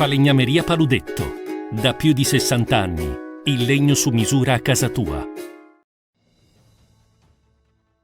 Falegnameria Paludetto. Da più di 60 anni. Il legno su misura a casa tua.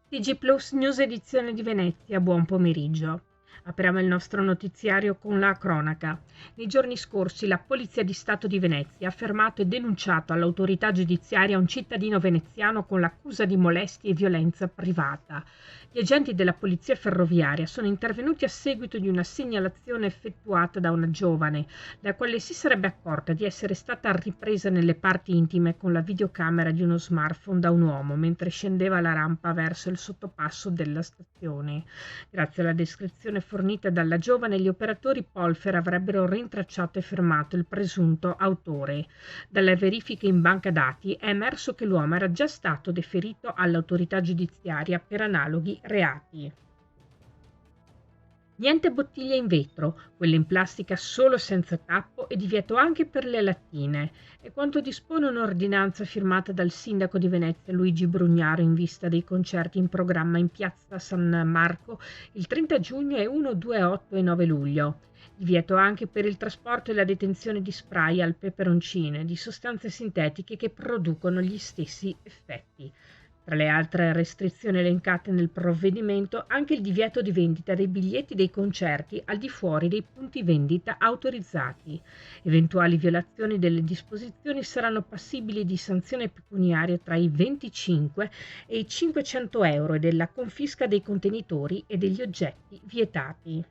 TG Plus News edizione di Venezia, buon pomeriggio. Apriamo il nostro notiziario con la cronaca. Nei giorni scorsi la Polizia di Stato di Venezia ha fermato e denunciato all'autorità giudiziaria un cittadino veneziano con l'accusa di molestie e violenza privata. Gli agenti della Polizia Ferroviaria sono intervenuti a seguito di una segnalazione effettuata da una giovane, la quale si sarebbe accorta di essere stata ripresa nelle parti intime con la videocamera di uno smartphone da un uomo mentre scendeva la rampa verso il sottopasso della stazione. Grazie alla descrizione fornita dalla giovane, gli operatori Polfer avrebbero rintracciato e fermato il presunto autore. Dalle verifiche in banca dati è emerso che l'uomo era già stato deferito all'autorità giudiziaria per analoghi reati. Niente bottiglie in vetro, quelle in plastica solo senza tappo e divieto anche per le lattine. È quanto dispone un'ordinanza firmata dal sindaco di Venezia Luigi Brugnaro in vista dei concerti in programma in piazza San Marco il 30 giugno e 1, 2, 8 e 9 luglio. Divieto anche per il trasporto e la detenzione di spray al peperoncino e di sostanze sintetiche che producono gli stessi effetti. Tra le altre restrizioni elencate nel provvedimento, anche il divieto di vendita dei biglietti dei concerti al di fuori dei punti vendita autorizzati. Eventuali violazioni delle disposizioni saranno passibili di sanzione pecuniaria tra i 25 e i 500 euro e della confisca dei contenitori e degli oggetti vietati.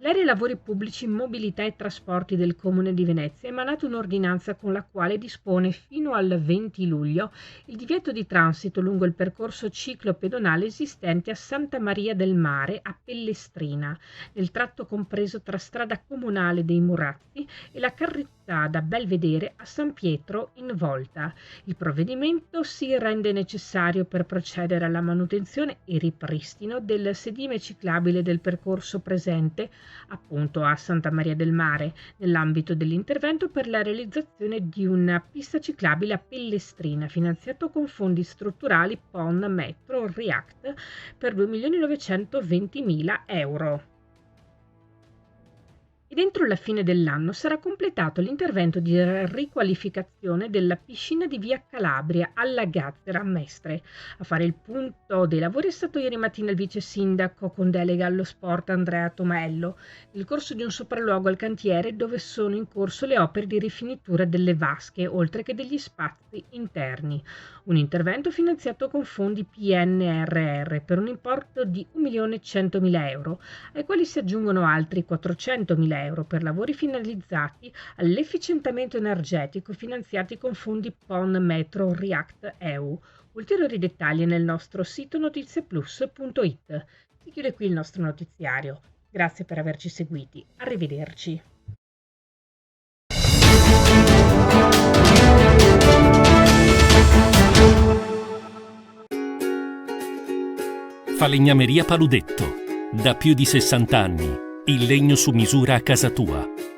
L'Area Lavori Pubblici, Mobilità e Trasporti del Comune di Venezia ha emanato un'ordinanza con la quale dispone fino al 20 luglio il divieto di transito lungo il percorso ciclopedonale esistente a Santa Maria del Mare a Pellestrina, nel tratto compreso tra strada comunale dei Murazzi e la carrettà da Belvedere a San Pietro in Volta. Il provvedimento si rende necessario per procedere alla manutenzione e ripristino del sedime ciclabile del percorso presente appunto a Santa Maria del Mare, nell'ambito dell'intervento per la realizzazione di una pista ciclabile a Pellestrina, finanziato con fondi strutturali PON Metro React per 2.920.000 euro. Ed entro la fine dell'anno sarà completato l'intervento di riqualificazione della piscina di via Calabria alla Gazzera a Mestre. A fare il punto dei lavori è stato ieri mattina il vice sindaco con delega allo sport Andrea Tomello, nel corso di un sopralluogo al cantiere dove sono in corso le opere di rifinitura delle vasche, oltre che degli spazi interni. Un intervento finanziato con fondi PNRR per un importo di 1.100.000 euro, ai quali si aggiungono altri 400.000 euro per lavori finalizzati all'efficientamento energetico finanziati con fondi PON Metro React EU. Ulteriori dettagli nel nostro sito notiziaplus.it. Si chiude qui il nostro notiziario. Grazie per averci seguiti. Arrivederci. Falegnameria Paludetto. Da più di 60 anni. Il legno su misura a casa tua.